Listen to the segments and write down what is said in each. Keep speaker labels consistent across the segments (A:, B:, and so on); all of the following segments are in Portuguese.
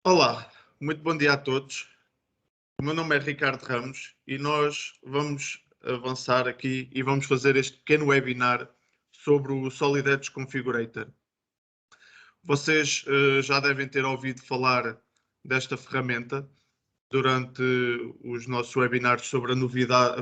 A: Olá, muito bom dia a todos. O meu nome é Ricardo Ramos e nós vamos avançar aqui e vamos fazer este pequeno webinar sobre o Solid Edge Configurator. Vocês já devem ter ouvido falar desta ferramenta durante os nossos webinars sobre,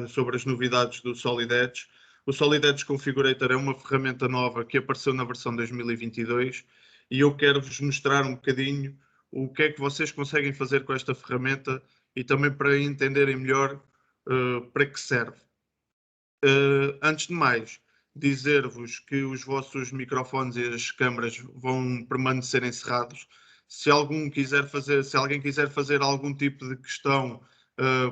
A: sobre as novidades do Solid Edge. O Solid Edge Configurator é uma ferramenta nova que apareceu na versão 2022 e eu quero-vos mostrar um bocadinho o que é que vocês conseguem fazer com esta ferramenta e também para entenderem melhor para que serve. Antes de mais, dizer-vos que os vossos microfones e as câmaras vão permanecer encerrados. Se alguém quiser fazer algum tipo de questão,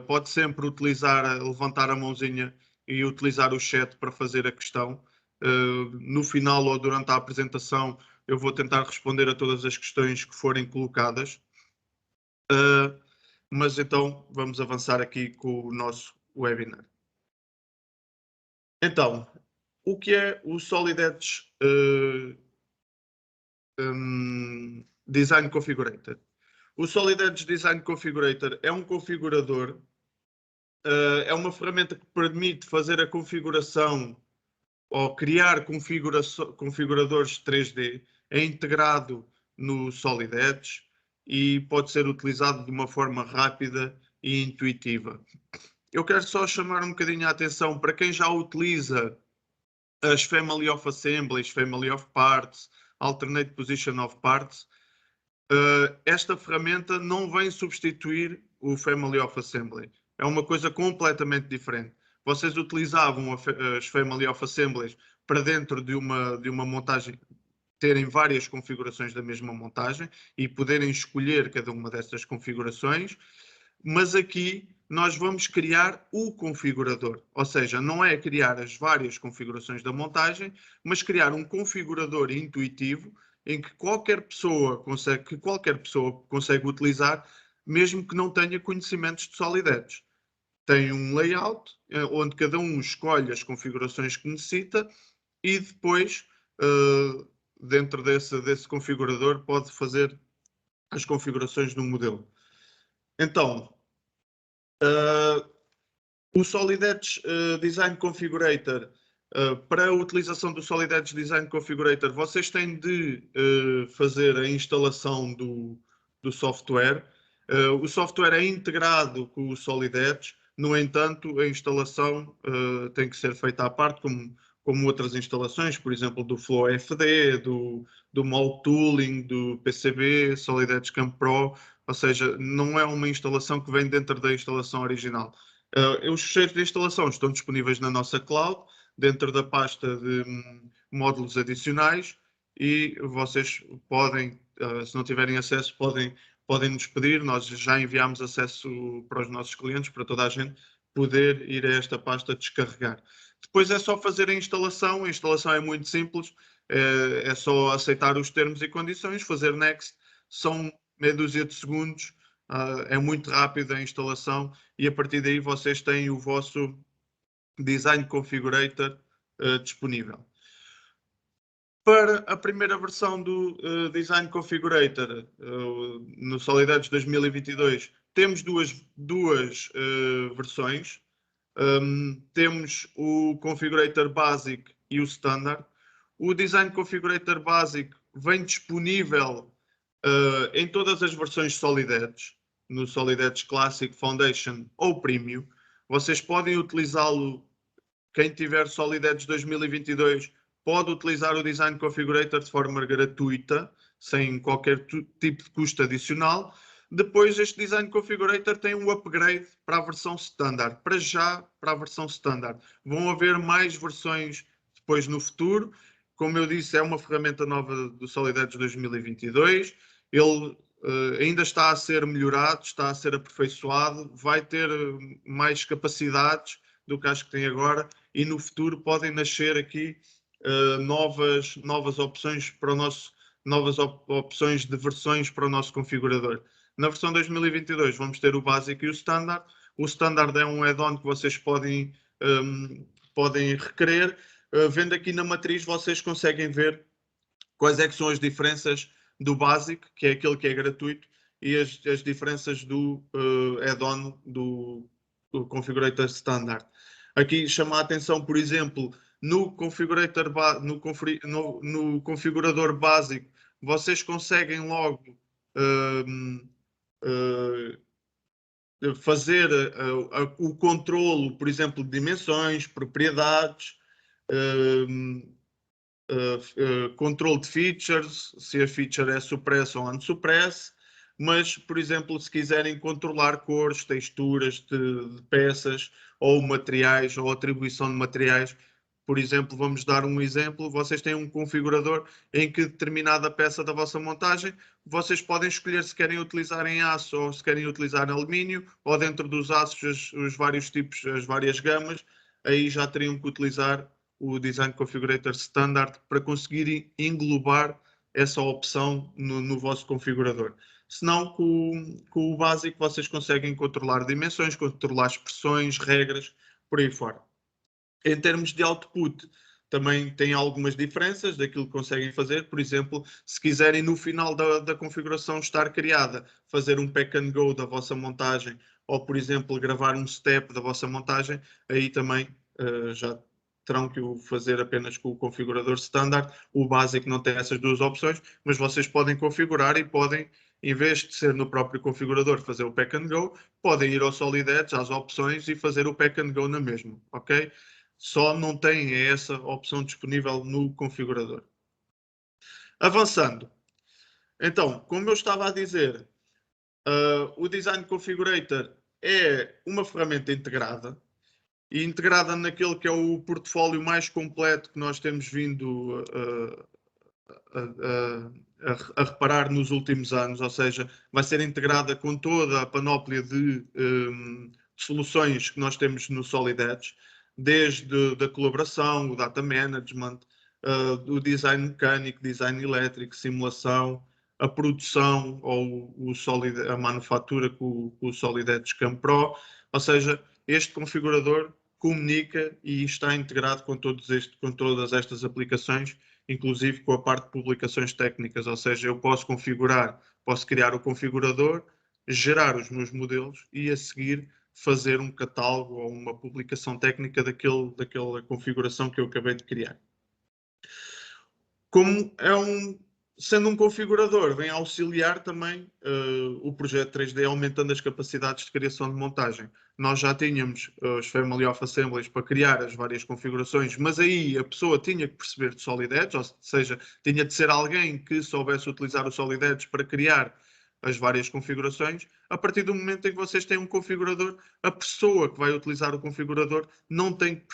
A: pode sempre levantar a mãozinha e utilizar o chat para fazer a questão. No final ou durante a apresentação, eu vou tentar responder a todas as questões que forem colocadas. Mas então vamos avançar aqui com o nosso webinar. Então, o que é o Solid Edge Design Configurator? O Solid Edge Design Configurator é um configurador, é uma ferramenta que permite fazer a configuração ou criar configuradores 3D, é integrado no Solid Edge e pode ser utilizado de uma forma rápida e intuitiva. Eu quero só chamar um bocadinho a atenção para quem já utiliza as Family of Assemblies, Family of Parts, Alternate Position of Parts. Esta ferramenta não vem substituir o Family of Assembly. É uma coisa completamente diferente. Vocês utilizavam as Family of Assemblies para dentro de uma montagem, terem várias configurações da mesma montagem e poderem escolher cada uma dessas configurações, mas aqui nós vamos criar o configurador, ou seja, não é criar as várias configurações da montagem, mas criar um configurador intuitivo em que qualquer pessoa consegue utilizar, mesmo que não tenha conhecimentos de Solid Edge. Tem um layout onde cada um escolhe as configurações que necessita e depois, dentro desse configurador, pode fazer as configurações no modelo. Então, o Solid Edge Design Configurator, para a utilização do Solid Edge Design Configurator, vocês têm de fazer a instalação do software. O software é integrado com o Solid Edge, no entanto, a instalação tem que ser feita à parte, como outras instalações, por exemplo, do Flow FD, do Mold Tooling, do PCB, Solid Edge Camp Pro, ou seja, não é uma instalação que vem dentro da instalação original. Os fecheiros de instalação estão disponíveis na nossa cloud, dentro da pasta de módulos adicionais, e vocês podem, se não tiverem acesso, podem nos pedir. Nós já enviamos acesso para os nossos clientes, para toda a gente poder ir a esta pasta descarregar. Depois é só fazer a instalação é muito simples, é só aceitar os termos e condições, fazer next, são meia dúzia de segundos, é muito rápida a instalação e a partir daí vocês têm o vosso Design Configurator disponível. Para a primeira versão do Design Configurator, no Solid Edge 2022, temos duas versões. Temos o Configurator Basic e o Standard. O Design Configurator Basic vem disponível em todas as versões Solid Edge, no Solid Edge Classic, Foundation ou Premium. Vocês podem utilizá-lo, quem tiver Solid Edge 2022 pode utilizar o Design Configurator de forma gratuita, sem qualquer tipo de custo adicional. Depois, este Design Configurator tem um upgrade para a versão Standard. Para já, para a versão Standard. Vão haver mais versões depois no futuro. Como eu disse, é uma ferramenta nova do Solid Edge 2022. Ele ainda está a ser melhorado, está a ser aperfeiçoado, vai ter mais capacidades do que acho que tem agora e no futuro podem nascer aqui novas opções para o nosso, opções de versões para o nosso configurador. Na versão 2022 vamos ter o básico e o standard. O standard é um add-on que vocês podem requerer. Vendo aqui na matriz vocês conseguem ver quais é que são as diferenças do básico, que é aquele que é gratuito, e as diferenças do add-on do Configurator Standard. Aqui chama a atenção, por exemplo, no configurador básico, vocês conseguem logo fazer o controlo, por exemplo, de dimensões, propriedades, controle de features, se a feature é supressa ou unsuppress, mas, por exemplo, se quiserem controlar cores, texturas de peças ou materiais ou atribuição de materiais, por exemplo, vamos dar um exemplo, vocês têm um configurador em que determinada peça da vossa montagem, vocês podem escolher se querem utilizar em aço ou se querem utilizar em alumínio, ou dentro dos aços os vários tipos, as várias gamas, aí já teriam que utilizar o Design Configurator Standard para conseguirem englobar essa opção no vosso configurador. Senão, com o básico, vocês conseguem controlar dimensões, controlar expressões, regras, por aí fora. Em termos de output, também tem algumas diferenças daquilo que conseguem fazer. Por exemplo, se quiserem no final da configuração estar criada, fazer um pack and go da vossa montagem, ou por exemplo, gravar um step da vossa montagem, aí também já terão que o fazer apenas com o configurador standard. O básico não tem essas duas opções, mas vocês podem configurar e podem, em vez de ser no próprio configurador fazer o pack and go, podem ir ao Solid Edge, às opções e fazer o pack and go na mesma, ok? Só não tem essa opção disponível no configurador. Avançando. Então, como eu estava a dizer, o Design Configurator é uma ferramenta integrada e integrada naquele que é o portfólio mais completo que nós temos vindo a reparar nos últimos anos, ou seja, vai ser integrada com toda a panóplia de soluções que nós temos no Solid Edge, desde a colaboração, o data management, o design mecânico, design elétrico, simulação, a produção ou a manufatura com o Solid Edge Cam Pro, ou seja, este configurador comunica e está integrado com todas estas aplicações, inclusive com a parte de publicações técnicas, ou seja, eu posso criar o configurador, gerar os meus modelos e a seguir fazer um catálogo ou uma publicação técnica daquela configuração que eu acabei de criar. Como sendo um configurador, vem auxiliar também o projeto 3D, aumentando as capacidades de criação de montagem. Nós já tínhamos os Family of Assemblies para criar as várias configurações, mas aí a pessoa tinha que perceber de Solid Edge, ou seja, tinha de ser alguém que soubesse utilizar o Solid Edge para criar as várias configurações. A partir do momento em que vocês têm um configurador, a pessoa que vai utilizar o configurador não tem que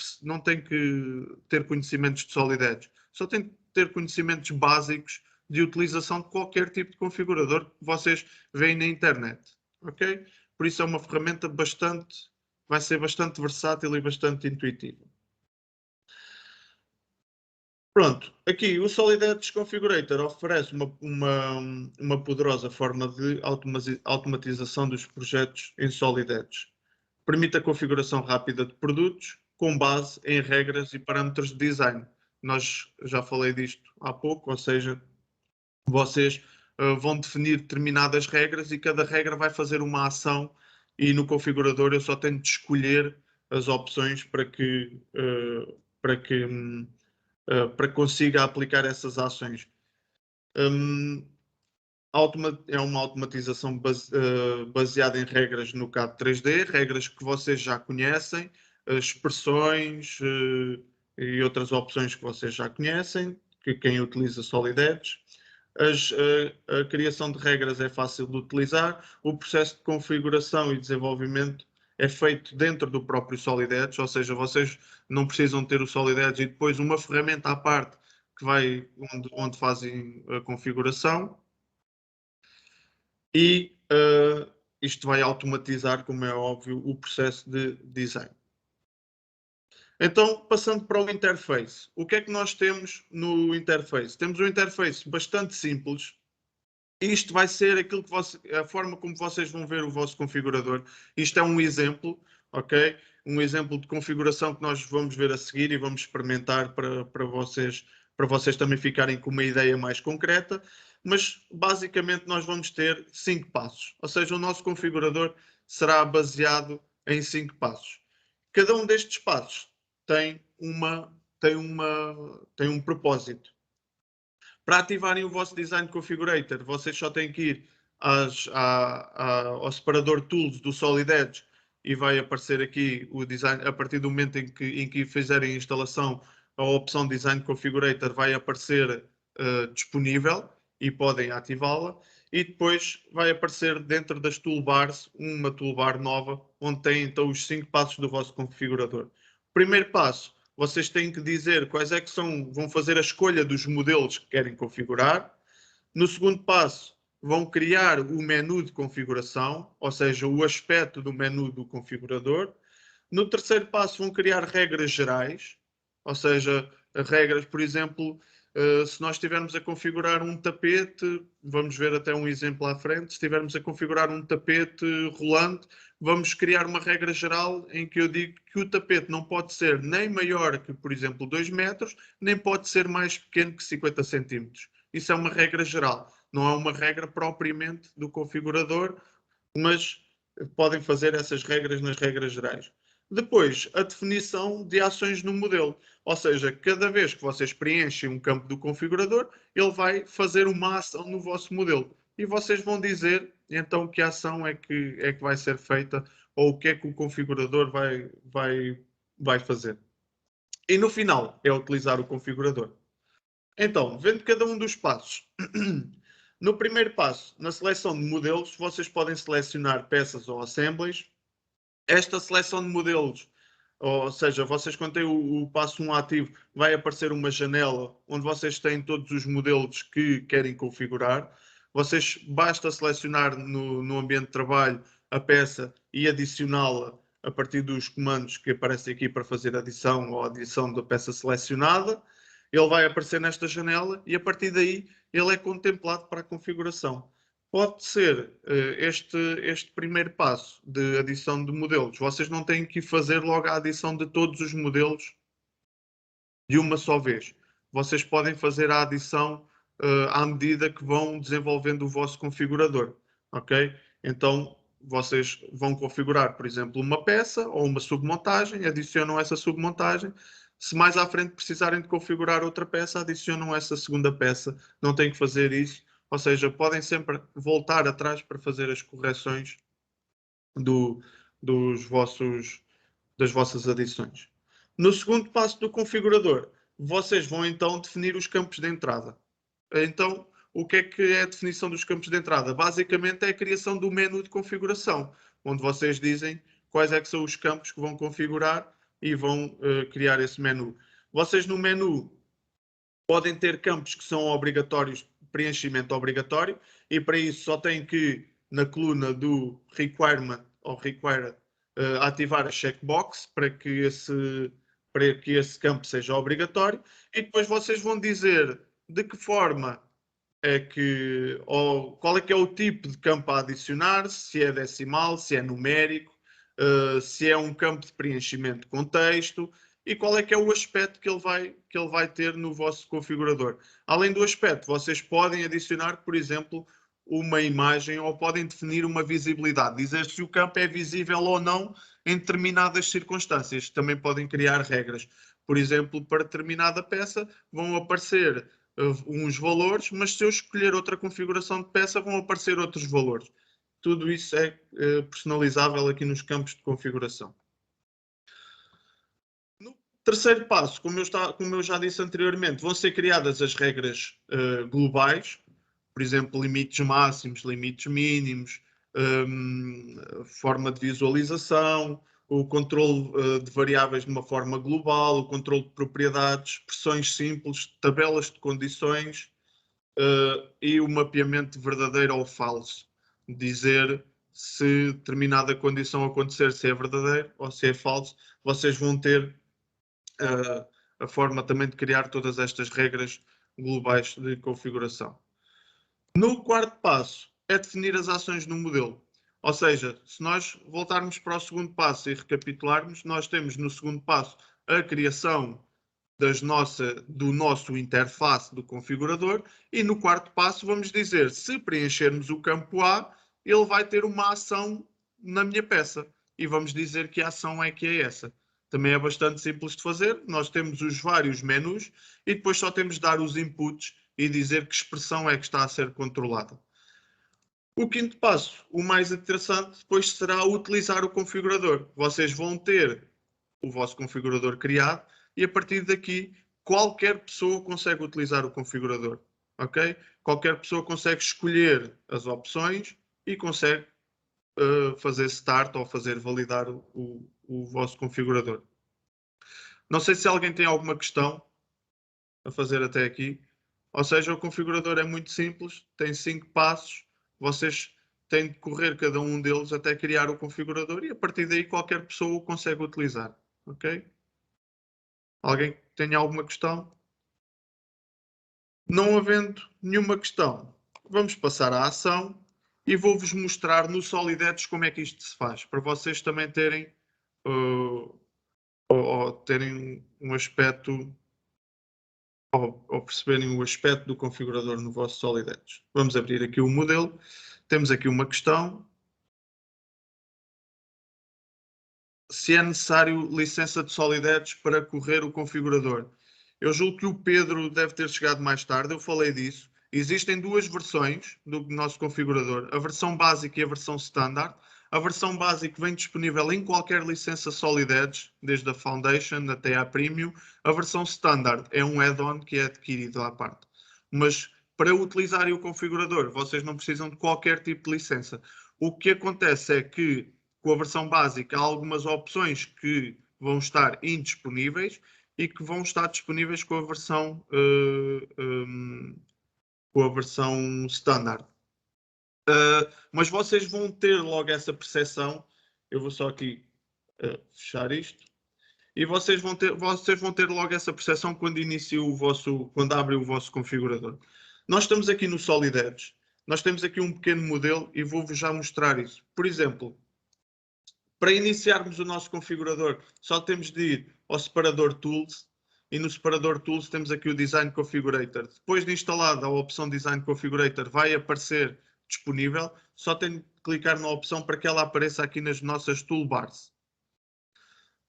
A: ter conhecimentos de Solid Edge, só tem que ter conhecimentos básicos de utilização de qualquer tipo de configurador que vocês veem na internet, ok? Por isso é uma ferramenta vai ser bastante versátil e bastante intuitiva. Pronto, aqui o Solid Edge Configurator oferece uma poderosa forma de automatização dos projetos em Solid Edge. Permite a configuração rápida de produtos com base em regras e parâmetros de design. Nós já falei disto há pouco, ou seja, vocês vão definir determinadas regras e cada regra vai fazer uma ação e no configurador eu só tenho de escolher as opções para que consiga aplicar essas ações. É uma automatização baseada em regras no CAD 3D, regras que vocês já conhecem, expressões e outras opções que vocês já conhecem, que quem utiliza Solid Edge. A criação de regras é fácil de utilizar, o processo de configuração e desenvolvimento é feito dentro do próprio Solid Edge, ou seja, vocês não precisam ter o Solid Edge e depois uma ferramenta à parte que onde fazem a configuração. E isto vai automatizar, como é óbvio, o processo de design. Então, passando para o interface. O que é que nós temos no interface? Temos um interface bastante simples. Isto vai ser a forma como vocês vão ver o vosso configurador. Isto é um exemplo, ok? Um exemplo de configuração que nós vamos ver a seguir e vamos experimentar para vocês também ficarem com uma ideia mais concreta. mas basicamente nós vamos ter 5 passos. Ou seja, o nosso configurador será baseado em 5 passos. Cada um destes passos tem um propósito. Para ativarem o vosso Design Configurator, vocês só têm que ir ao separador Tools do Solid Edge e vai aparecer aqui o design. A partir do momento em que fizerem a instalação, a opção Design Configurator vai aparecer disponível e podem ativá-la. E depois vai aparecer dentro das toolbars uma toolbar nova, onde tem então os 5 passos do vosso configurador. Primeiro passo, vocês têm que dizer quais é que vão fazer a escolha dos modelos que querem configurar. No segundo passo, vão criar o menu de configuração, ou seja, o aspecto do menu do configurador. No terceiro passo, vão criar regras gerais, ou seja, regras, por exemplo, se nós estivermos a configurar um tapete, vamos ver até um exemplo à frente, se estivermos a configurar um tapete rolante, vamos criar uma regra geral em que eu digo que o tapete não pode ser nem maior que, por exemplo, 2 metros, nem pode ser mais pequeno que 50 centímetros. Isso é uma regra geral, não é uma regra propriamente do configurador, mas podem fazer essas regras nas regras gerais. Depois, a definição de ações no modelo. Ou seja, cada vez que vocês preenchem um campo do configurador, ele vai fazer uma ação no vosso modelo. E vocês vão dizer, então, que ação é que vai ser feita ou o que é que o configurador vai fazer. E no final, é utilizar o configurador. Então, vendo cada um dos passos. No primeiro passo, na seleção de modelos, vocês podem selecionar peças ou assemblies. Esta seleção de modelos, ou seja, vocês quando têm o passo 1 ativo, vai aparecer uma janela onde vocês têm todos os modelos que querem configurar. Vocês basta selecionar no ambiente de trabalho a peça e adicioná-la a partir dos comandos que aparecem aqui para fazer adição ou adição da peça selecionada. Ele vai aparecer nesta janela e a partir daí ele é contemplado para a configuração. Pode ser este primeiro passo de adição de modelos. Vocês não têm que fazer logo a adição de todos os modelos de uma só vez. Vocês podem fazer a adição à medida que vão desenvolvendo o vosso configurador. Ok? Então, vocês vão configurar, por exemplo, uma peça ou uma submontagem, adicionam essa submontagem. Se mais à frente precisarem de configurar outra peça, adicionam essa segunda peça. Não têm que fazer isso. Ou seja, podem sempre voltar atrás para fazer as correções das vossas adições. No segundo passo do configurador, vocês vão então definir os campos de entrada. Então, o que é a definição dos campos de entrada? Basicamente é a criação do menu de configuração, onde vocês dizem quais é que são os campos que vão configurar e vão criar esse menu. Vocês no menu podem ter campos que são obrigatórios, preenchimento obrigatório, e para isso só têm que, na coluna do requirement ou required, ativar a checkbox para que esse campo seja obrigatório, e depois vocês vão dizer de que forma é que, ou qual é que é o tipo de campo a adicionar, se é decimal, se é numérico, se é um campo de preenchimento com texto, e qual é que é o aspecto que ele vai ter no vosso configurador. Além do aspecto, vocês podem adicionar, por exemplo, uma imagem ou podem definir uma visibilidade, dizer se o campo é visível ou não em determinadas circunstâncias. Também podem criar regras. Por exemplo, para determinada peça vão aparecer uns valores, mas se eu escolher outra configuração de peça vão aparecer outros valores. Tudo isso é personalizável aqui nos campos de configuração. No terceiro passo, como eu já disse anteriormente, vão ser criadas as regras globais, por exemplo, limites máximos, limites mínimos, forma de visualização, o controle de variáveis de uma forma global, o controle de propriedades, expressões simples, tabelas de condições e o mapeamento verdadeiro ou falso. Dizer se determinada condição acontecer, se é verdadeiro ou se é falso. Vocês vão ter a forma também de criar todas estas regras globais de configuração. No quarto passo é definir as ações no modelo. Ou seja, se nós voltarmos para o segundo passo e recapitularmos, nós temos no segundo passo a criação do nosso interface do configurador, e no quarto passo vamos dizer, se preenchermos o campo A, ele vai ter uma ação na minha peça, e vamos dizer que a ação é que é essa. Também é bastante simples de fazer, nós temos os vários menus e depois só temos de dar os inputs e dizer que expressão é que está a ser controlada. O quinto passo, o mais interessante, depois será utilizar o configurador. Vocês vão ter o vosso configurador criado e a partir daqui qualquer pessoa consegue utilizar o configurador, ok? Qualquer pessoa consegue escolher as opções e consegue fazer start ou fazer validar o vosso configurador. Não sei se alguém tem alguma questão a fazer até aqui. Ou seja, o configurador é muito simples, tem 5 passos, vocês têm de correr cada um deles até criar o configurador e a partir daí qualquer pessoa o consegue utilizar, ok? Alguém tenha alguma questão? Não havendo nenhuma questão, vamos passar à ação e vou-vos mostrar no SolidEdge como é que isto se faz, para vocês também terem, ou terem um aspecto, ou perceberem o aspecto do configurador no vosso SolidEdge. Vamos abrir aqui o modelo, temos aqui uma questão. Se é necessário licença de SolidEdge para correr o configurador. Eu julgo que o Pedro deve ter chegado mais tarde, eu falei disso. Existem duas versões do nosso configurador, a versão básica e a versão standard. A versão básica vem disponível em qualquer licença SolidEdge, desde a Foundation até à Premium. A versão standard é um add-on que é adquirido à parte. Mas para utilizarem o configurador, vocês não precisam de qualquer tipo de licença. O que acontece é que com a versão básica há algumas opções que vão estar indisponíveis e que vão estar disponíveis com a versão standard. Mas vocês vão ter logo essa percepção. Eu vou só aqui fechar isto. E vocês vão ter logo essa percepção quando quando abrem o vosso configurador. Nós estamos aqui no SolidEdge. Nós temos aqui um pequeno modelo e vou-vos já mostrar isso. Por exemplo, para iniciarmos o nosso configurador, só temos de ir ao separador Tools e no separador Tools temos aqui o Design Configurator. Depois de instalada a opção Design Configurator vai aparecer disponível, só tenho de clicar na opção para que ela apareça aqui nas nossas toolbars.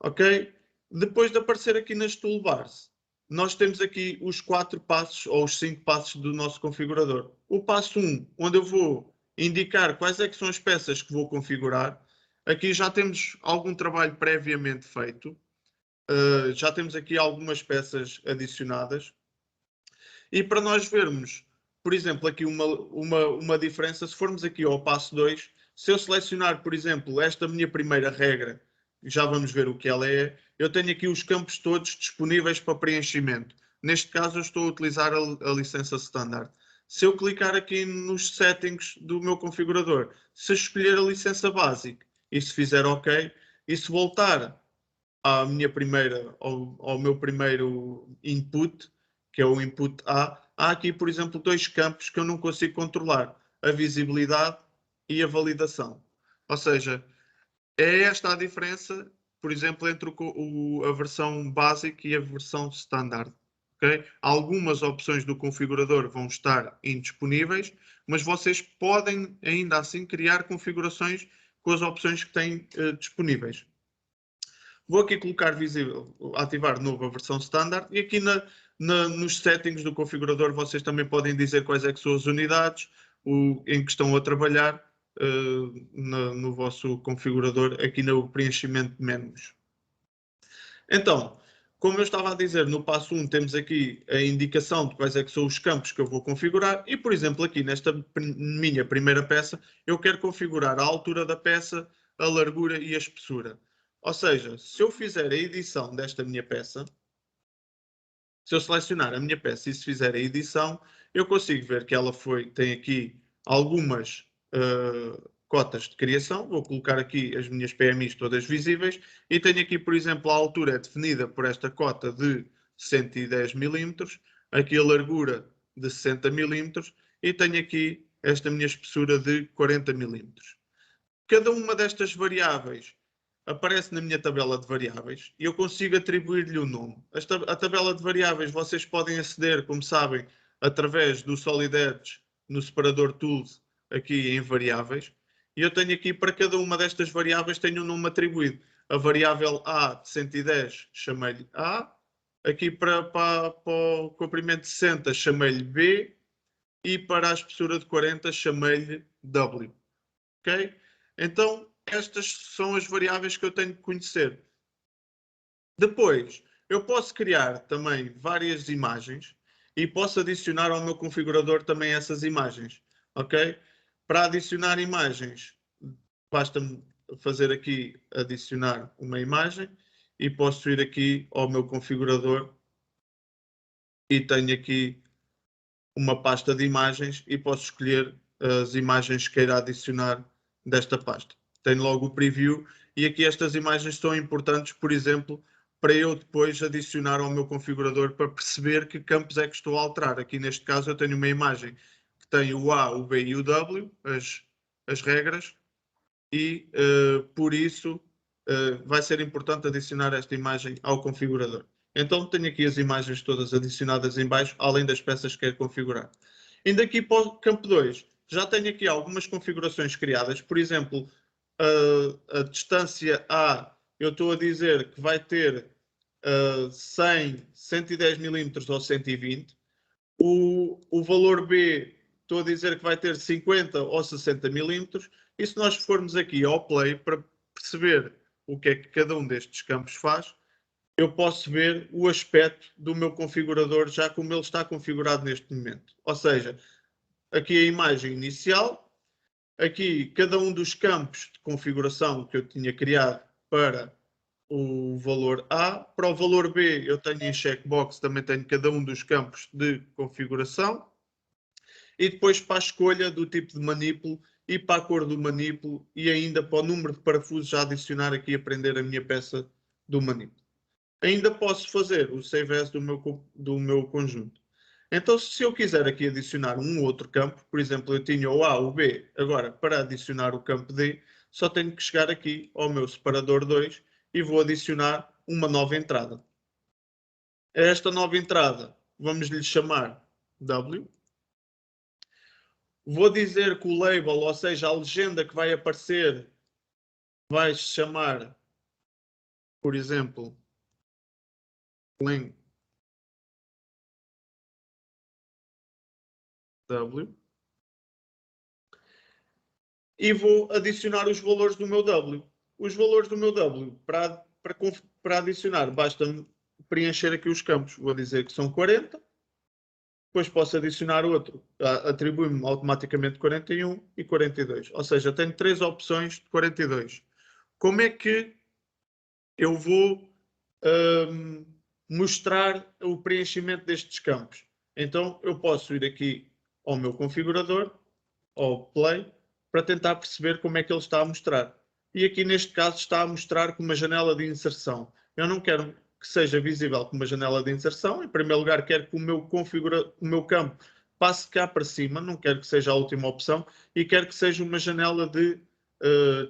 A: Ok? Depois de aparecer aqui nas toolbars, nós temos aqui os 4 passos ou os 5 passos do nosso configurador. O passo 1, onde eu vou indicar quais é que são as peças que vou configurar. Aqui já temos algum trabalho previamente feito. Já temos aqui algumas peças adicionadas. E para nós vermos, por exemplo, aqui uma diferença, se formos aqui ao passo 2, se eu selecionar, por exemplo, esta minha primeira regra, já vamos ver o que ela é, eu tenho aqui os campos todos disponíveis para preenchimento. Neste caso, eu estou a utilizar a licença standard. Se eu clicar aqui nos settings do meu configurador, se escolher a licença básica e se fizer OK, e se voltar ao meu primeiro input, que é o input A, há aqui, por exemplo, 2 campos que eu não consigo controlar, a visibilidade e a validação. Ou seja, é esta a diferença, por exemplo, entre a versão básica e a versão standard. Okay? Algumas opções do configurador vão estar indisponíveis, mas vocês podem ainda assim criar configurações com as opções que têm disponíveis. Vou aqui colocar visível, ativar nova versão standard e aqui nos settings do configurador vocês também podem dizer quais é que são as unidades em que estão a trabalhar no vosso configurador, aqui no preenchimento de menus. Então, como eu estava a dizer, no passo 1 temos aqui a indicação de quais é que são os campos que eu vou configurar e, por exemplo, aqui nesta minha primeira peça, eu quero configurar a altura da peça, a largura e a espessura. Ou seja, se eu fizer a edição desta minha peça, se eu selecionar a minha peça e se fizer a edição, eu consigo ver que ela tem aqui algumas cotas de criação. Vou colocar aqui as minhas PMIs todas visíveis e tenho aqui, por exemplo, a altura é definida por esta cota de 110 mm, aqui a largura de 60 mm e tenho aqui esta minha espessura de 40 mm. Cada uma destas variáveis aparece na minha tabela de variáveis e eu consigo atribuir-lhe o nome. A tabela de variáveis vocês podem aceder, como sabem, através do Solid Edge no separador Tools, aqui em variáveis. E eu tenho aqui, para cada uma destas variáveis, tenho um nome atribuído. A variável A de 110 chamei-lhe A. Aqui para o comprimento de 60 chamei-lhe B. E para a espessura de 40 chamei-lhe W. Ok? Então, estas são as variáveis que eu tenho que conhecer. Depois, eu posso criar também várias imagens e posso adicionar ao meu configurador também essas imagens. Ok? Para adicionar imagens, basta-me fazer aqui adicionar uma imagem e posso ir aqui ao meu configurador e tenho aqui uma pasta de imagens e posso escolher as imagens que queira adicionar desta pasta. Tenho logo o preview e aqui estas imagens são importantes, por exemplo, para eu depois adicionar ao meu configurador para perceber que campos é que estou a alterar. Aqui neste caso eu tenho uma imagem que tem o A, o B e o W, as regras, e por isso vai ser importante adicionar esta imagem ao configurador. Então tenho aqui as imagens todas adicionadas em baixo, além das peças que quero configurar. Indo aqui para o campo 2, já tenho aqui algumas configurações criadas. Por exemplo, a distância A, eu estou a dizer que vai ter 100, 110 milímetros ou 120. O valor B, estou a dizer que vai ter 50 ou 60 milímetros. E se nós formos aqui ao Play para perceber o que é que cada um destes campos faz, eu posso ver o aspecto do meu configurador já como ele está configurado neste momento. Ou seja, aqui a imagem inicial, aqui cada um dos campos de configuração que eu tinha criado para o valor A. Para o valor B, eu tenho em checkbox, também tenho cada um dos campos de configuração. E depois para a escolha do tipo de manipulo e para a cor do manipulo e ainda para o número de parafusos já adicionar aqui a prender a minha peça do manipulo. Ainda posso fazer o save as do meu conjunto. Então, se eu quiser aqui adicionar um outro campo, por exemplo, eu tinha o A, o B, agora para adicionar o campo D, só tenho que chegar aqui ao meu separador 2 e vou adicionar uma nova entrada. A esta nova entrada, vamos lhe chamar W. Vou dizer que o label, ou seja, a legenda que vai aparecer, vai se chamar, por exemplo, link W. E vou adicionar os valores do meu W. Os valores do meu W, para adicionar, basta preencher aqui os campos. Vou dizer que são 40. Depois posso adicionar outro, atribui-me automaticamente 41 e 42. Ou seja, tenho 3 opções de 42. Como é que eu vou mostrar o preenchimento destes campos? Então, eu posso ir aqui ao meu configurador, ao Play, para tentar perceber como é que ele está a mostrar. E aqui, neste caso, está a mostrar com uma janela de inserção. Eu não quero que seja visível com uma janela de inserção. Em primeiro lugar, quero que o meu campo passe cá para cima, não quero que seja a última opção, e quero que seja uma janela de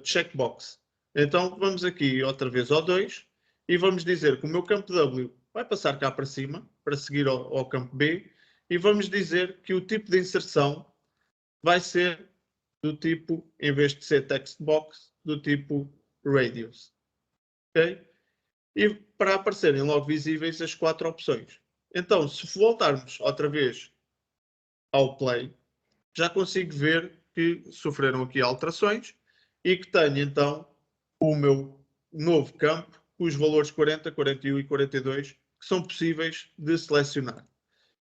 A: checkbox. Então, vamos aqui outra vez ao 2, e vamos dizer que o meu campo W vai passar cá para cima, para seguir ao campo B, e vamos dizer que o tipo de inserção vai ser do tipo, em vez de ser text box, do tipo radius. Ok? E para aparecerem logo visíveis as 4 opções. Então, se voltarmos outra vez ao play, já consigo ver que sofreram aqui alterações e que tenho então o meu novo campo com os valores 40, 41 e 42 que são possíveis de selecionar.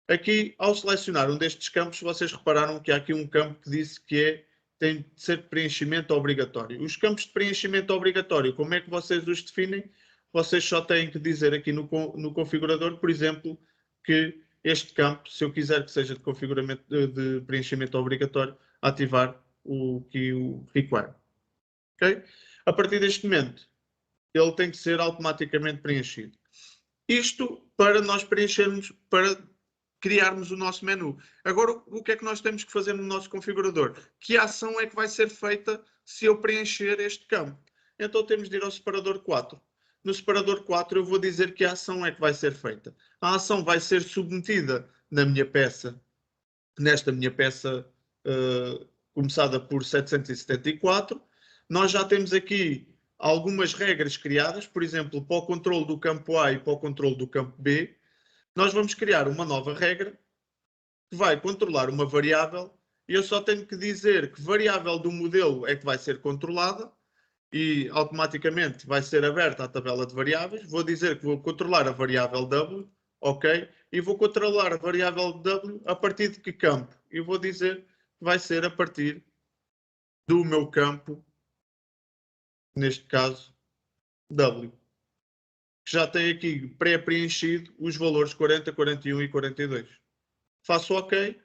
A: Aqui, ao selecionar um destes campos, vocês repararam que há aqui um campo que disse que tem de ser de preenchimento obrigatório. Os campos de preenchimento obrigatório, como é que vocês os definem? Vocês só têm que dizer aqui no configurador, por exemplo, que este campo, se eu quiser que seja de preenchimento obrigatório, ativar o que o require. Okay? A partir deste momento, ele tem que ser automaticamente preenchido. Isto para nós preenchermos, para criarmos o nosso menu. Agora, o que é que nós temos que fazer no nosso configurador? Que ação é que vai ser feita se eu preencher este campo? então temos de ir ao separador 4. No separador 4 eu vou dizer que a ação é que vai ser feita. A ação vai ser submetida na minha peça, nesta minha peça começada por 774. Nós já temos aqui algumas regras criadas, por exemplo, para o controle do campo A e para o controle do campo B. Nós vamos criar uma nova regra que vai controlar uma variável e eu só tenho que dizer que variável do modelo é que vai ser controlada e automaticamente vai ser aberta a tabela de variáveis. Vou dizer que vou controlar a variável W, ok? E vou controlar a variável W a partir de que campo? E vou dizer que vai ser a partir do meu campo, neste caso, W. Que já tem aqui pré-preenchido os valores 40, 41 e 42. Faço OK.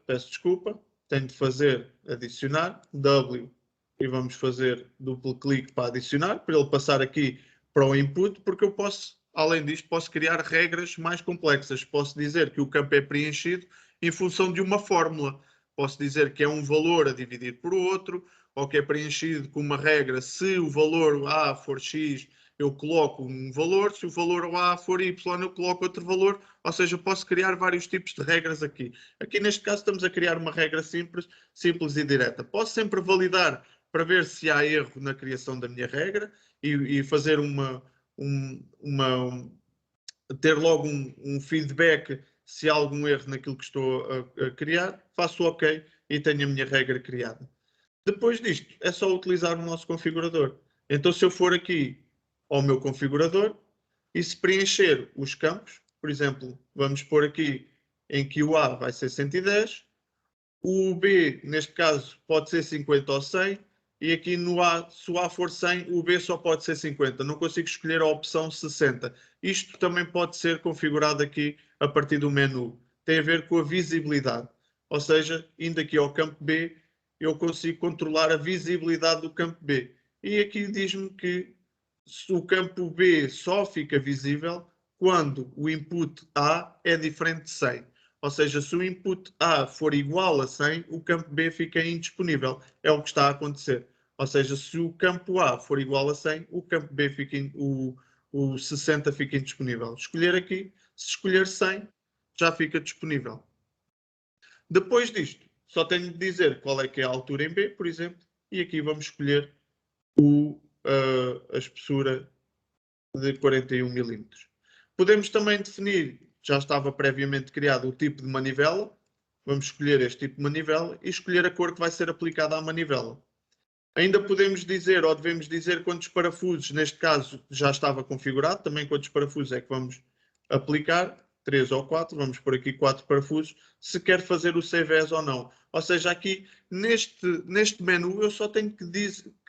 A: Peço desculpa. Tenho de fazer adicionar W e vamos fazer duplo clique para adicionar, para ele passar aqui para o input, porque eu posso, além disto, posso criar regras mais complexas. Posso dizer que o campo é preenchido em função de uma fórmula. Posso dizer que é um valor a dividir por outro, ou que é preenchido com uma regra. Se o valor A for X, eu coloco um valor. Se o valor A for Y, eu coloco outro valor. Ou seja, posso criar vários tipos de regras aqui. Aqui, neste caso, estamos a criar uma regra simples e direta. Posso sempre validar para ver se há erro na criação da minha regra e fazer ter logo um feedback se há algum erro naquilo que estou a criar. Faço OK e tenho a minha regra criada. Depois disto, é só utilizar o nosso configurador. Então, se eu for aqui ao meu configurador e se preencher os campos, por exemplo, vamos pôr aqui em que o A vai ser 110, o B, neste caso, pode ser 50 ou 100, e aqui no A, se o A for 100, o B só pode ser 50. Não consigo escolher a opção 60. Isto também pode ser configurado aqui a partir do menu. Tem a ver com a visibilidade. Ou seja, indo aqui ao campo B, eu consigo controlar a visibilidade do campo B. E aqui diz-me que o campo B só fica visível quando o input A é diferente de 100. Ou seja, se o input A for igual a 100, o campo B fica indisponível. É o que está a acontecer. Ou seja, se o campo A for igual a 100, o campo B fica o 60 fica indisponível. Escolher aqui, se escolher 100, já fica disponível. Depois disto, só tenho de dizer qual é que é a altura em B, por exemplo, e aqui vamos escolher a espessura de 41 mm. Podemos também definir, já estava previamente criado, o tipo de manivela. Vamos escolher este tipo de manivela e escolher a cor que vai ser aplicada à manivela. Ainda podemos dizer, ou devemos dizer, quantos parafusos, neste caso já estava configurado, também quantos parafusos é que vamos aplicar, 3 ou 4, vamos por aqui 4 parafusos, se quer fazer o save as ou não. Ou seja, aqui neste menu eu só tenho que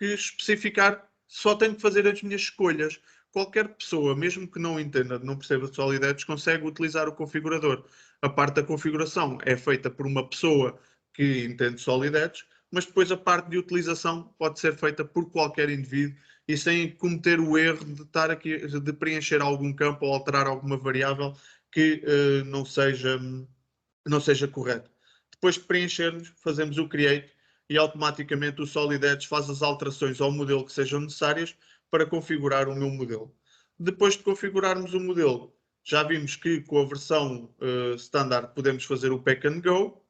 A: especificar, só tenho que fazer as minhas escolhas. Qualquer pessoa, mesmo que não entenda, não perceba de Solid Edge, consegue utilizar o configurador. A parte da configuração é feita por uma pessoa que entende Solid Edge, mas depois a parte de utilização pode ser feita por qualquer indivíduo e sem cometer o erro de estar aqui, de preencher algum campo ou alterar alguma variável que não seja correto. Depois de preenchermos, fazemos o create e automaticamente o Solid Edge faz as alterações ao modelo que sejam necessárias para configurar o meu modelo. Depois de configurarmos o modelo, já vimos que com a versão standard podemos fazer o pack and go.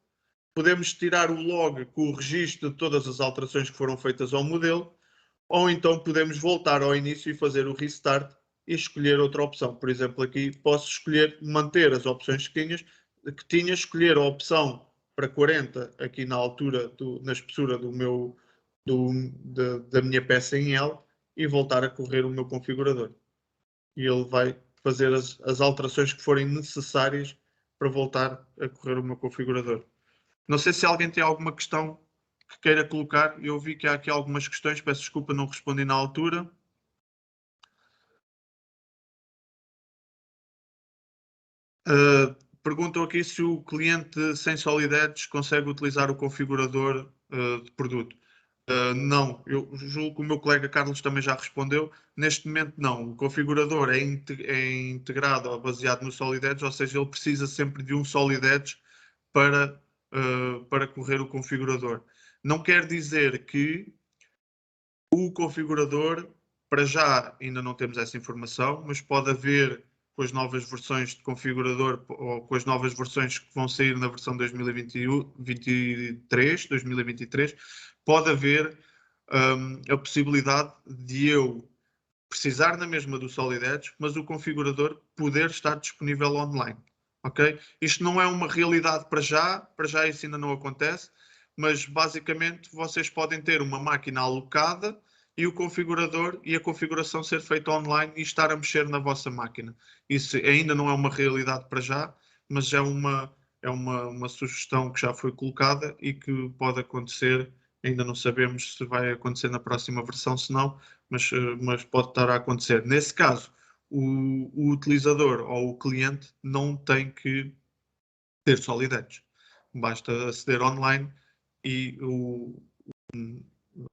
A: Podemos tirar o log com o registro de todas as alterações que foram feitas ao modelo, ou então podemos voltar ao início e fazer o restart e escolher outra opção. Por exemplo, aqui posso escolher manter as opções que tinha, escolher a opção para 40 aqui na altura, na espessura da minha peça em L e voltar a correr o meu configurador. E ele vai fazer as alterações que forem necessárias para voltar a correr o meu configurador. Não sei se alguém tem alguma questão que queira colocar. Eu vi que há aqui algumas questões. Peço desculpa, não respondi na altura. Perguntam aqui se o cliente sem Solid Edge consegue utilizar o configurador de produto. Não, eu julgo que o meu colega Carlos também já respondeu. Neste momento, não. O configurador é integrado ou baseado no Solid Edge, ou seja, ele precisa sempre de um Solid Edge para correr o configurador. Não quer dizer que O configurador, para já ainda não temos essa informação, mas pode haver com as novas versões de configurador ou com as novas versões que vão sair na versão 2023, pode haver a possibilidade de eu precisar na mesma do Solid Edge, mas o configurador poder estar disponível online. Ok? Isto não é uma realidade para já isso ainda não acontece, mas basicamente vocês podem ter uma máquina alocada e o configurador e a configuração ser feita online e estar a mexer na vossa máquina. Isso ainda não é uma realidade para já, mas é uma sugestão que já foi colocada e que pode acontecer. Ainda não sabemos se vai acontecer na próxima versão, se não, mas pode estar a acontecer. Nesse caso, o utilizador ou o cliente não tem que ter Solid Edge. Basta aceder online e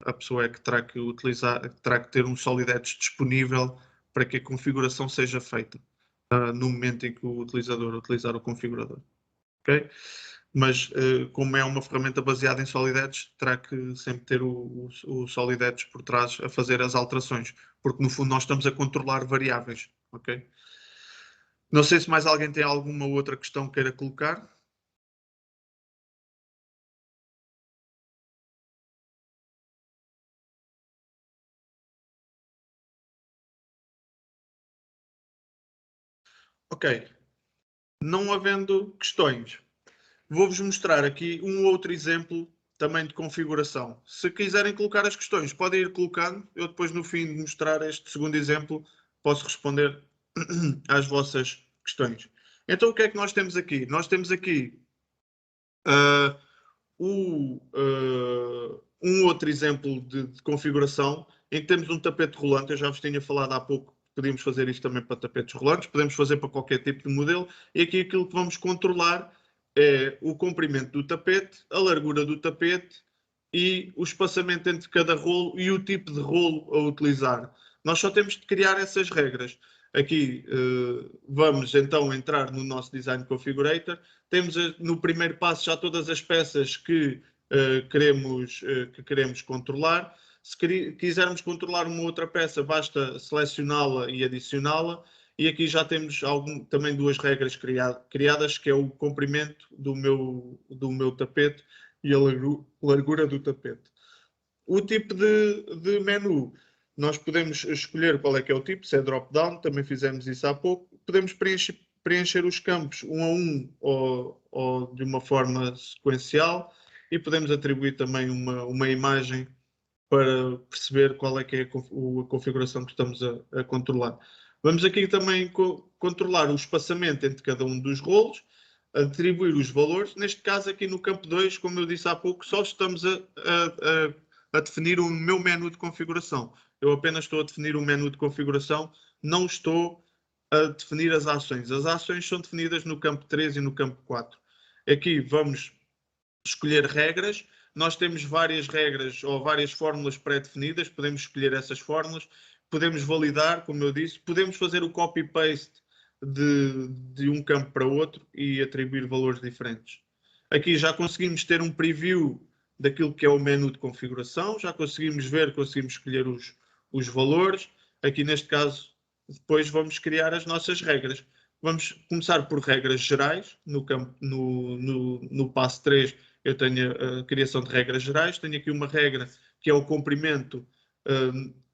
A: a pessoa é que terá que utilizar, terá que ter um Solid Edge disponível para que a configuração seja feita no momento em que o utilizador utilizar o configurador. Okay? Mas como é uma ferramenta baseada em Solid Edge, terá que sempre ter o Solid Edge por trás a fazer as alterações, porque no fundo nós estamos a controlar variáveis. Okay? Não sei se mais alguém tem alguma outra questão que queira colocar. Ok. Não havendo questões, vou-vos mostrar aqui um outro exemplo também de configuração. Se quiserem colocar as questões, podem ir colocando. Eu depois, no fim de mostrar este segundo exemplo, posso responder às vossas questões. Então, o que é que nós temos aqui? Nós temos aqui um outro exemplo de configuração em que temos um tapete rolante. Eu já vos tinha falado há pouco, podíamos fazer isto também para tapetes rolantes, podemos fazer para qualquer tipo de modelo. E aqui aquilo que vamos controlar é o comprimento do tapete, a largura do tapete e o espaçamento entre cada rolo e o tipo de rolo a utilizar. Nós só temos de criar essas regras. Aqui vamos então entrar no nosso Design Configurator. Temos no primeiro passo já todas as peças que queremos controlar. Se quisermos controlar uma outra peça, basta selecioná-la e adicioná-la. E aqui já temos também duas regras criadas, que é o comprimento do meu tapete e a largura do tapete. O tipo de menu, nós podemos escolher qual é que é o tipo, se é drop-down, também fizemos isso há pouco. Podemos preencher os campos um a um ou de uma forma sequencial e podemos atribuir também uma imagem para perceber qual é que é a configuração que estamos a controlar. Vamos aqui também controlar o espaçamento entre cada um dos rolos, atribuir os valores. Neste caso, aqui no campo 2, como eu disse há pouco, só estamos a definir o meu menu de configuração. Eu apenas estou a definir o menu de configuração, não estou a definir as ações. As ações são definidas no campo 3 e no campo 4. Aqui vamos escolher regras. Nós temos várias regras ou várias fórmulas pré-definidas, podemos escolher essas fórmulas, podemos validar, como eu disse, podemos fazer o copy-paste de um campo para outro e atribuir valores diferentes. Aqui já conseguimos ter um preview daquilo que é o menu de configuração, já conseguimos ver, conseguimos escolher os valores. Aqui neste caso, depois vamos criar as nossas regras. Vamos começar por regras gerais, no passo 3 eu tenho a criação de regras gerais, tenho aqui uma regra que é o comprimento,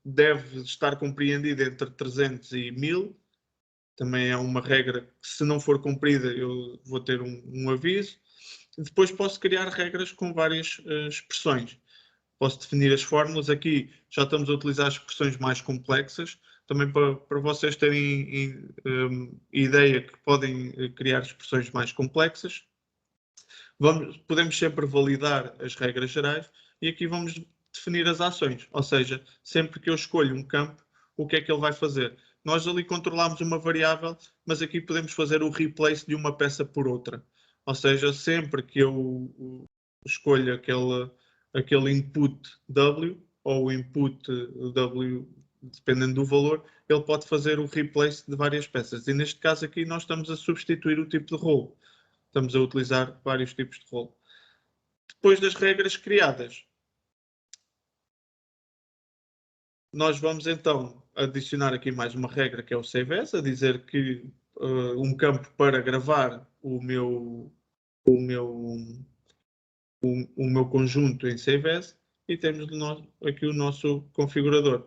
A: deve estar compreendido entre 300 e 1000, também é uma regra que se não for cumprida eu vou ter um aviso. Depois posso criar regras com várias expressões. Posso definir as fórmulas, aqui já estamos a utilizar expressões mais complexas, também para vocês terem ideia que podem criar expressões mais complexas. Podemos sempre validar as regras gerais e aqui vamos definir as ações, ou seja, sempre que eu escolho um campo, o que é que ele vai fazer? Nós ali controlamos uma variável, mas aqui podemos fazer o replace de uma peça por outra. Ou seja, sempre que eu escolho aquele input W ou o input W, dependendo do valor, ele pode fazer o replace de várias peças. E neste caso aqui nós estamos a substituir o tipo de rolo. Estamos a utilizar vários tipos de rolo. Depois das regras criadas, nós vamos então adicionar aqui mais uma regra, que é o Save As, a dizer que um campo para gravar o meu conjunto em Save As, e temos aqui o nosso configurador.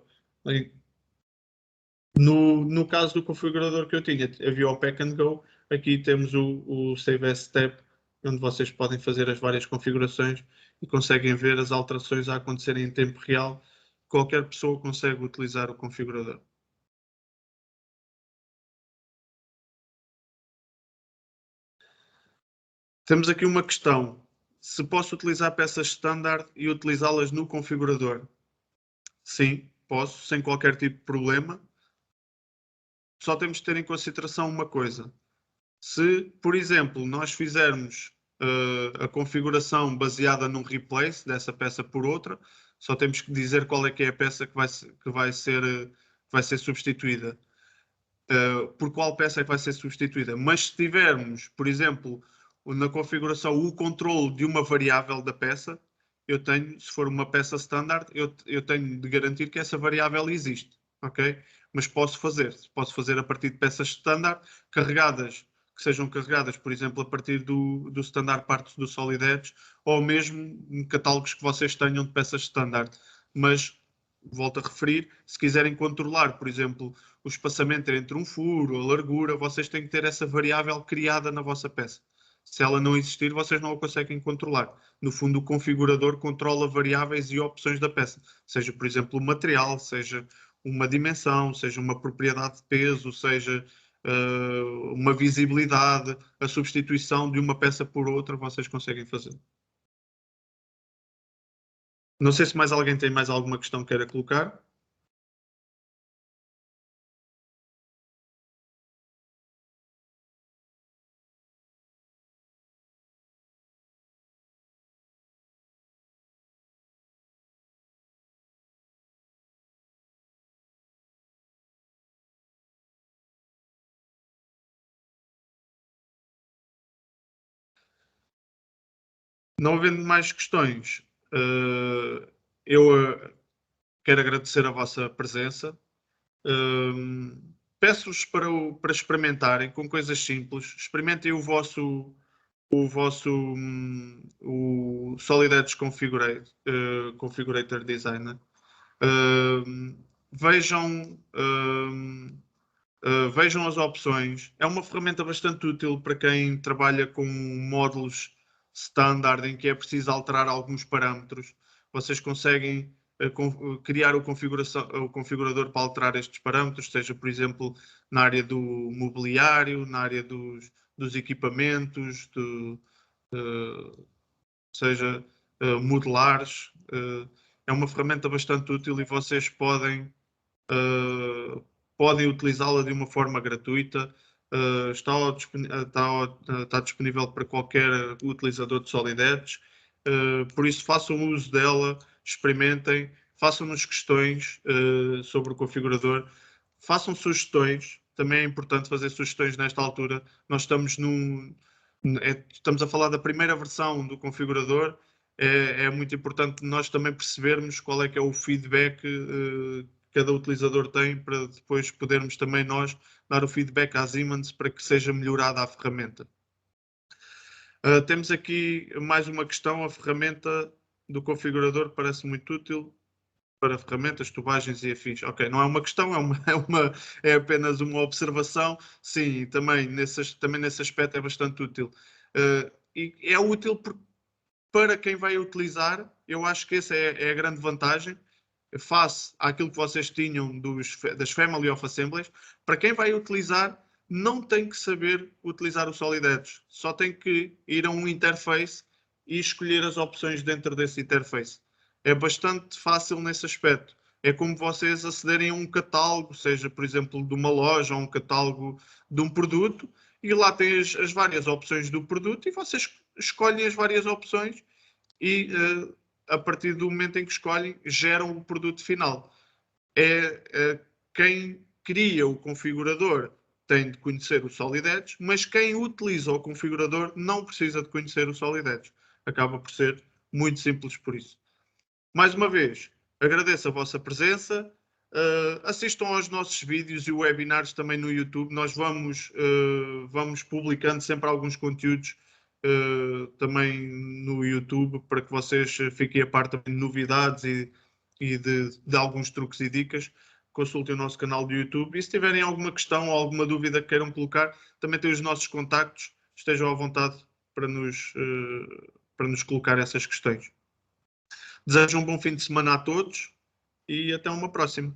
A: No caso do configurador que eu tinha, havia o Pack and Go. Aqui temos o Save As Step, onde vocês podem fazer as várias configurações e conseguem ver as alterações a acontecerem em tempo real. Qualquer pessoa consegue utilizar o configurador. Temos aqui uma questão. Se posso utilizar peças standard e utilizá-las no configurador? Sim, posso, sem qualquer tipo de problema. Só temos de ter em consideração uma coisa. Se, por exemplo, nós fizermos a configuração baseada num replace dessa peça por outra, só temos que dizer qual é que é a peça que vai ser substituída. Por qual peça é que vai ser substituída. Mas se tivermos, por exemplo, na configuração o controle de uma variável da peça, se for uma peça standard, eu tenho de garantir que essa variável existe, ok? Mas posso fazer a partir de peças standard que sejam carregadas, por exemplo, a partir do standard parts do Solid Edge, ou mesmo em catálogos que vocês tenham de peças standard. Mas volto a referir, se quiserem controlar, por exemplo, o espaçamento entre um furo, a largura, vocês têm que ter essa variável criada na vossa peça. Se ela não existir, vocês não a conseguem controlar. No fundo, o configurador controla variáveis e opções da peça. Seja, por exemplo, o material, seja uma dimensão, seja uma propriedade de peso, seja uma visibilidade, a substituição de uma peça por outra, vocês conseguem fazer. Não sei se mais alguém tem mais alguma questão que queira colocar. Não havendo mais questões, eu quero agradecer a vossa presença. Peço-vos para experimentarem com coisas simples. Experimentem o Solid Edge Configurator Designer. Vejam, vejam as opções. É uma ferramenta bastante útil para quem trabalha com módulos standard em que é preciso alterar alguns parâmetros. Vocês conseguem criar o configurador para alterar estes parâmetros, seja, por exemplo, na área do mobiliário, na área dos equipamentos, seja modelares. É uma ferramenta bastante útil e vocês podem utilizá-la de uma forma gratuita. Está disponível para qualquer utilizador de Solid Edge. Por isso, façam uso dela, experimentem, façam-nos questões sobre o configurador, façam sugestões. Também é importante fazer sugestões nesta altura. Nós estamos a falar da primeira versão do configurador. É muito importante nós também percebermos qual é que é o feedback que cada utilizador tem, para depois podermos também nós dar o feedback à Siemens para que seja melhorada a ferramenta. Temos aqui mais uma questão. A ferramenta do configurador parece muito útil para ferramentas, tubagens e afins. Ok, não é uma questão, é apenas uma observação. Sim, também nesse aspecto é bastante útil. E é útil para quem vai utilizar. Eu acho que essa é a grande vantagem face àquilo que vocês tinham das Family of Assemblies. Para quem vai utilizar, não tem que saber utilizar o Solid Edge. Só tem que ir a um interface e escolher as opções dentro desse interface. É bastante fácil nesse aspecto. É como vocês acederem a um catálogo, seja, por exemplo, de uma loja ou um catálogo de um produto, e lá tem as várias opções do produto e vocês escolhem as várias opções e a partir do momento em que escolhem, geram o produto final. Quem cria o configurador tem de conhecer o Solid Edge, mas quem utiliza o configurador não precisa de conhecer o Solid Edge. Acaba por ser muito simples por isso. Mais uma vez, agradeço a vossa presença. Assistam aos nossos vídeos e webinars também no YouTube. Nós vamos publicando sempre alguns conteúdos também no YouTube para que vocês fiquem a par também de novidades e de alguns truques e dicas. Consultem o nosso canal do YouTube e se tiverem alguma questão ou alguma dúvida que queiram colocar, também tem os nossos contactos. Estejam à vontade para nos colocar essas questões. Desejo um bom fim de semana a todos e até uma próxima.